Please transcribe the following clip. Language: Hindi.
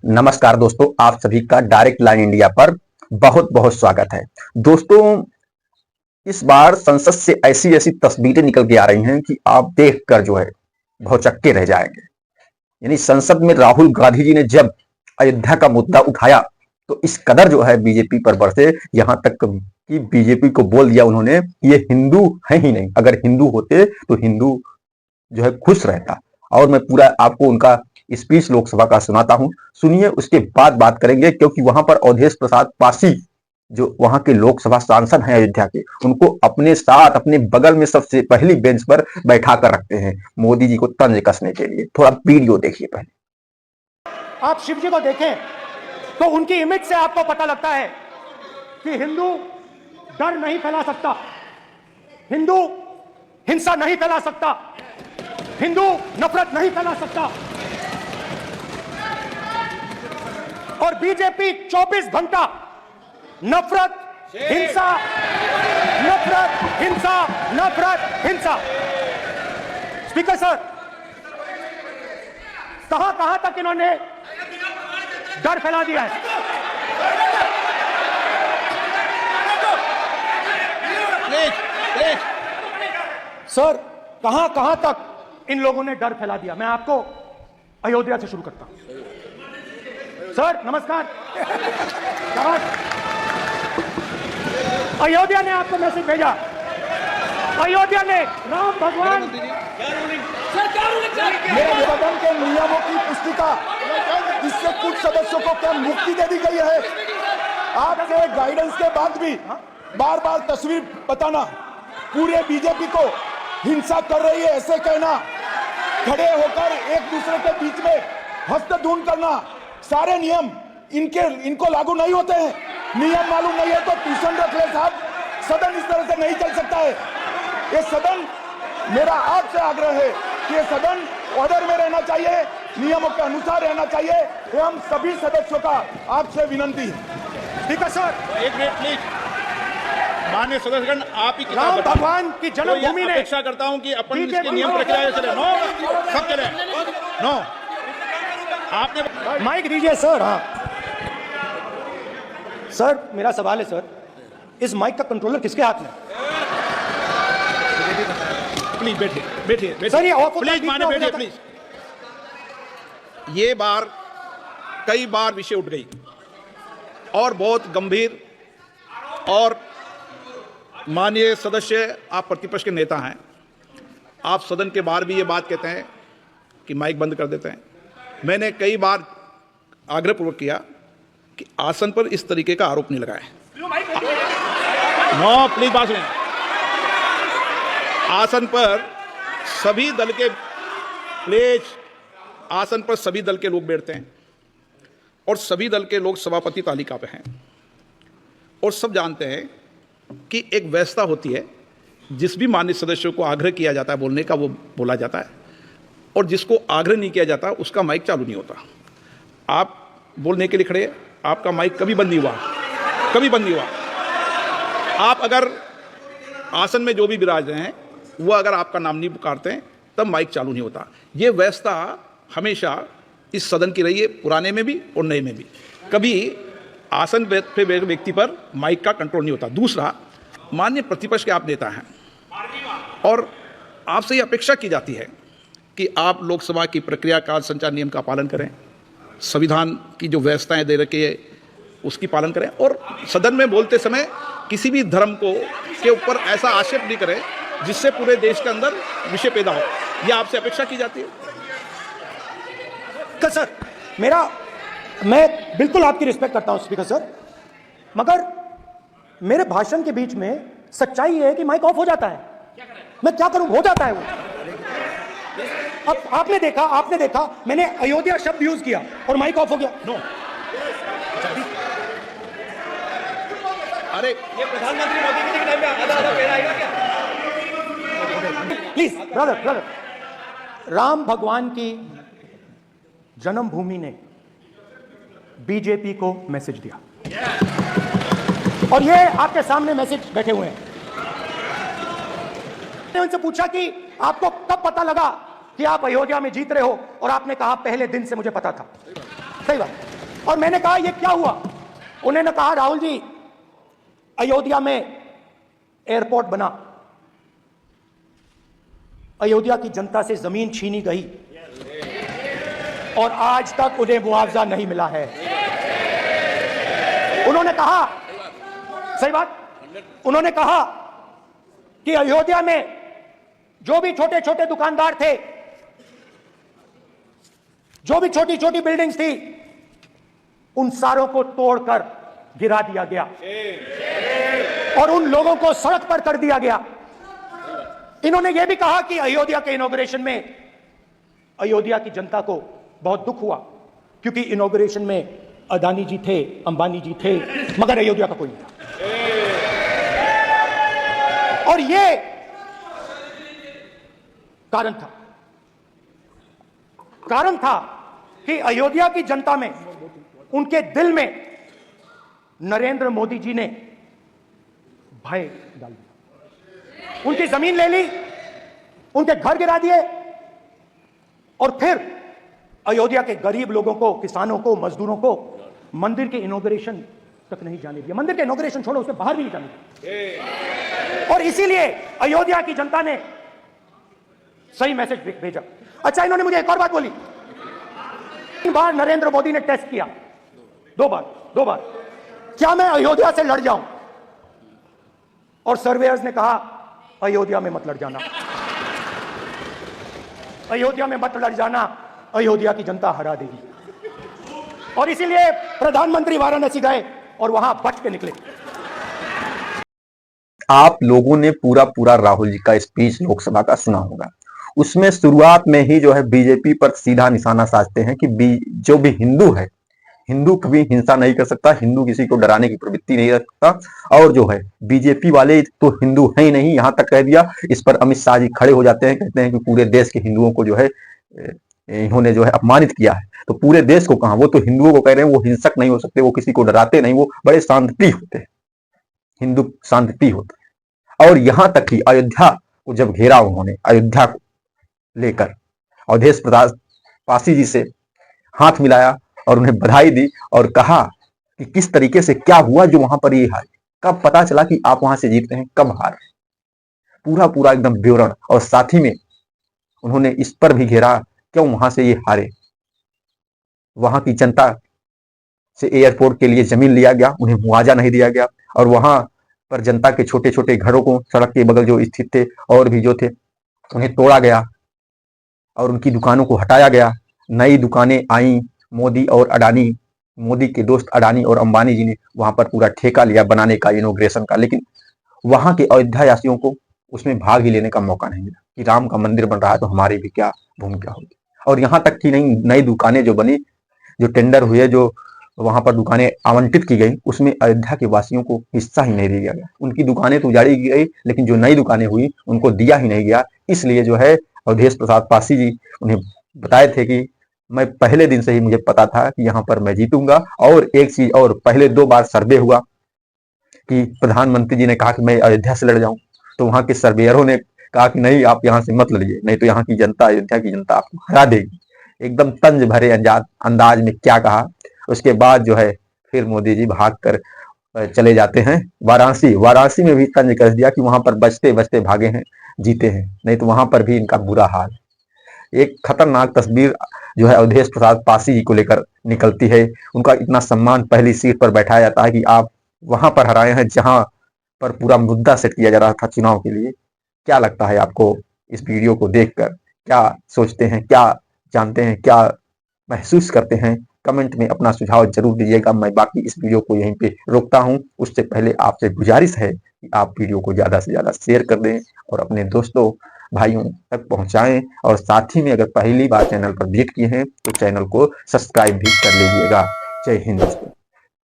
नमस्कार दोस्तों, आप सभी का डायरेक्ट लाइन इंडिया पर बहुत बहुत स्वागत है। दोस्तों, इस बार संसद से ऐसी ऐसी तस्वीरें निकल के आ रही हैं कि आप देखकर जो है भौचक्के रह जाएंगे। यानी संसद में राहुल गांधी जी ने जब अयोध्या का मुद्दा उठाया तो इस कदर जो है बीजेपी पर बरसे, यहां तक कि बीजेपी को बोल दिया उन्होंने, ये हिंदू है ही नहीं, अगर हिंदू होते तो हिंदू जो है खुश रहता। और मैं पूरा आपको उनका स्पीच लोकसभा का सुनाता हूं, सुनिए, उसके बाद बात करेंगे। क्योंकि वहां पर अवधेश प्रसाद पासी जो वहां के लोकसभा सांसद हैं अयोध्या के, उनको अपने साथ अपने बगल में सबसे पहली बेंच पर बैठा कर रखते हैं मोदी जी को तंज कसने के लिए। थोड़ा वीडियो देखिए पहले। आप शिव जी को देखें तो उनकी इमेज से आपको पता लगता है कि हिंदू डर नहीं फैला सकता, हिंदू हिंसा नहीं फैला सकता, हिंदू नफरत नहीं फैला सकता। और बीजेपी 24 घंटा नफरत, हिंसा, नफरत, हिंसा, नफरत, हिंसा। स्पीकर सर, कहां कहां तक इन्होंने डर फैला दिया है? सर, कहां कहां तक इन लोगों ने डर फैला दिया? मैं आपको अयोध्या से शुरू करता हूं। सर नमस्कार। अयोध्या ने आपको मैसेज भेजा, अयोध्या ने राम भगवान मेरे सदन के नियमों की पुस्तिका, इससे कुछ सदस्यों को क्या मुक्ति दे दी गई है? आपके गाइडेंस के बाद भी बार बार तस्वीर बताना, पूरे बीजेपी को हिंसा कर रही है ऐसे कहना, खड़े होकर एक दूसरे के बीच में हस्तधून करना, सारे नियम इनको लागू नहीं होते हैं। नियम मालूम नहीं है तो ट्यूशन रख ले साहब, सदन इस तरह से नहीं चल सकता है। ये सदन, मेरा आपसे आग्रह है कि ये सदन ऑर्डर में रहना चाहिए, नियमों के अनुसार रहना चाहिए। ये हम सभी सदस्यों का आपसे विनंती है। स्पीकर सर, एक मिनट प्लीज। माननीय सदस्यगण, आप ही राम भगवान की जन्मभूमि ने, अपेक्षा करता हूं कि अपन इसकी नियम प्रक्रिया चले। नो, सब चले। नो, आपने माइक दीजिए सर। हाँ सर, मेरा सवाल है सर, इस माइक का कंट्रोलर किसके हाथ में? प्लीज बैठिए, बैठिए सर, ये ऑफ प्लीज, माननीय बैठिए प्लीज। ये बार कई बार विषय उठ गई और बहुत गंभीर, और माननीय सदस्य, आप प्रतिपक्ष के नेता हैं, आप सदन के बाहर भी ये बात कहते हैं कि माइक बंद कर देते हैं। मैंने कई बार आग्रहपूर्वक किया कि आसन पर इस तरीके का आरोप नहीं लगाएं। नो प्लीज, बात सुनिए। आसन पर सभी दल के, प्लीज, आसन पर सभी दल के लोग बैठते हैं और सभी दल के लोग सभापति तालिका पे हैं, और सब जानते हैं कि एक व्यवस्था होती है, जिस भी माननीय सदस्यों को आग्रह किया जाता है बोलने का वो बोला जाता है, और जिसको आग्रह नहीं किया जाता उसका माइक चालू नहीं होता। आप बोलने के लिए खड़े, आपका माइक कभी बंद नहीं हुआ, कभी बंद नहीं हुआ। आप अगर आसन में जो भी विराज रहे हैं वो अगर आपका नाम नहीं पुकारते हैं तब माइक चालू नहीं होता। ये व्यवस्था हमेशा इस सदन की रही है, पुराने में भी और नए में भी। कभी आसन पे व्यक्ति पर माइक का कंट्रोल नहीं होता। दूसरा, माननीय प्रतिपक्ष के आप नेता हैं और आपसे ये अपेक्षा की जाती है कि आप लोकसभा की प्रक्रिया, कार्य संचार नियम का पालन करें, संविधान की जो व्यवस्थाएं दे रखी है उसकी पालन करें, और सदन में बोलते समय किसी भी धर्म को के ऊपर ऐसा आक्षेप नहीं करें जिससे पूरे देश के अंदर विषय पैदा हो। यह आपसे अपेक्षा की जाती है। सर, मैं बिल्कुल आपकी रिस्पेक्ट करता हूं स्पीकर सर, मगर मेरे भाषण के बीच में सच्चाई है कि माइक ऑफ हो जाता है। मैं क्या करूं, हो जाता है वो। अब आपने देखा मैंने अयोध्या शब्द यूज किया और माइक ऑफ हो गया। नो, अरे ये प्रधानमंत्री मोदी जी के टाइम में आधा पेड़ आएगा क्या? प्लीज ब्रदर, राम भगवान की जन्मभूमि ने बीजेपी को मैसेज दिया, और ये आपके सामने मैसेज बैठे हुए हैं। मैंने उनसे पूछा कि आपको कब पता लगा कि आप अयोध्या में जीत रहे हो, और आपने कहा पहले दिन से मुझे पता था। सही बात। और मैंने कहा ये क्या हुआ? उन्होंने कहा राहुल जी, अयोध्या में एयरपोर्ट बना, अयोध्या की जनता से जमीन छीनी गई और आज तक उन्हें मुआवजा नहीं मिला है। उन्होंने कहा, सही बात, उन्होंने कहा कि अयोध्या में जो भी छोटे छोटे दुकानदार थे, जो भी छोटी छोटी बिल्डिंग्स थी, उन सारों को तोड़कर गिरा दिया गया और उन लोगों को सड़क पर कर दिया गया। इन्होंने यह भी कहा कि अयोध्या के इनॉग्रेशन में अयोध्या की जनता को बहुत दुख हुआ क्योंकि इनॉग्रेशन में अदानी जी थे, अंबानी जी थे, मगर अयोध्या का कोई नहीं था। और यह कारण था कि अयोध्या की जनता में, उनके दिल में नरेंद्र मोदी जी ने भय डाल दिया। उनकी जमीन ले ली, उनके घर गिरा दिए और फिर अयोध्या के गरीब लोगों को, किसानों को, मजदूरों को मंदिर के इनॉग्रेशन तक नहीं जाने दिया। मंदिर के इनॉग्रेशन छोड़ो, उसके बाहर भी नहीं जाने दिया। और इसीलिए अयोध्या की जनता ने सही मैसेज भेजा। अच्छा, इन्होंने मुझे एक और बात बोली, 3 बार नरेंद्र मोदी ने टेस्ट किया, 2 बार क्या मैं अयोध्या से लड़ जाऊं? और सर्वेयर्स ने कहा अयोध्या में मत लड़ जाना, अयोध्या में मत लड़ जाना, अयोध्या की जनता हरा देगी। और इसीलिए प्रधानमंत्री वाराणसी गए और वहां बच के निकले। आप लोगों ने पूरा राहुल जी का स्पीच लोकसभा का सुना होगा। उसमें शुरुआत में ही जो है बीजेपी पर सीधा निशाना साधते हैं कि जो भी हिंदू है, हिंदू कभी हिंसा नहीं कर सकता, हिंदू किसी को डराने की प्रवृत्ति नहीं रखता। और जो है बीजेपी वाले तो हिंदू है ही नहीं, यहां तक कह दिया। इस पर अमित शाह जी खड़े हो जाते हैं, कहते हैं कि पूरे देश के हिंदुओं को जो है इन्होंने जो है अपमानित किया है। तो पूरे देश को कहा, वो तो हिंदुओं को कह रहे हैं वो हिंसक नहीं हो सकते, वो किसी को डराते नहीं, वो बड़े शांति होते हैं, हिंदू शांति होता है। और यहां तक कि अयोध्या को जब घेरा उन्होंने, अयोध्या को लेकर अवधेश प्रताप पासी जी से हाथ मिलाया और उन्हें बधाई दी और कहा कि किस तरीके से क्या हुआ जो वहां पर ये हारे, कब पता चला कि आप वहां से जीतते हैं, कब हारे, पूरा एकदम विवरण। और साथ ही में उन्होंने इस पर भी घेरा क्यों वहां से ये हारे। वहां की जनता से एयरपोर्ट के लिए जमीन लिया गया, उन्हें मुआवजा नहीं दिया गया, और वहां पर जनता के छोटे छोटे घरों को सड़क के बगल जो स्थित थे और भी जो थे उन्हें तोड़ा गया और उनकी दुकानों को हटाया गया। नई दुकानें आई, मोदी और अडानी, मोदी के दोस्त अडानी और अंबानी जी ने वहां पर पूरा ठेका लिया बनाने का, इनॉग्रेशन का। लेकिन वहां के अयोध्यावासियों को उसमें भाग ही लेने का मौका नहीं मिला कि राम का मंदिर बन रहा है तो हमारी भी क्या भूमिका होगी। और यहाँ तक कि नई दुकानें जो बनी, जो टेंडर हुए, जो वहां पर दुकानें आवंटित की गई, उसमें अयोध्या के वासियों को हिस्सा ही नहीं दिया गया। उनकी दुकानें तो उजाड़ी गई, लेकिन जो नई दुकानें हुई उनको दिया ही नहीं गया। इसलिए जो है अवधेश प्रताप पासी जी उन्हें बताए थे कि मैं पहले दिन से ही मुझे पता था कि यहाँ पर मैं जीतूंगा। और एक चीज और, पहले 2 बार सर्वे हुआ कि प्रधानमंत्री जी ने कहा कि मैं अयोध्या से लड़ जाऊं, तो वहां के सर्वेयरों ने कहा कि नहीं, आप यहाँ से मत लड़िए, नहीं तो यहाँ की जनता, अयोध्या की जनता आपको हरा देगी। एकदम तंज भरे अंदाज में क्या कहा। उसके बाद जो है फिर मोदी जी भाग कर चले जाते हैं वाराणसी में भी तंज कस दिया कि वहां पर बचते बचते भागे हैं, जीते हैं, नहीं तो वहां पर भी इनका बुरा हाल। एक खतरनाक तस्वीर जो है अवधेश प्रसाद पासी जी को लेकर निकलती है। उनका इतना सम्मान, पहली सीट पर बैठाया जाता है कि आप वहां पर हराए हैं जहां पर पूरा मुद्दा सेट किया जा रहा था चुनाव के लिए। क्या लगता है आपको इस वीडियो को देखकर? क्या सोचते हैं, क्या जानते हैं, क्या महसूस करते हैं? कमेंट में अपना सुझाव जरूर दीजिएगा। मैं बाकी इस वीडियो को यहीं पे रोकता हूं। उससे पहले आपसे गुजारिश है कि आप वीडियो को ज्यादा से ज्यादा शेयर कर दें और अपने दोस्तों भाइयों तक पहुंचाएं। और साथ ही में अगर पहली बार चैनल पर विजिट किए हैं तो चैनल को सब्सक्राइब भी कर लीजिएगा। जय हिंद दोस्तों।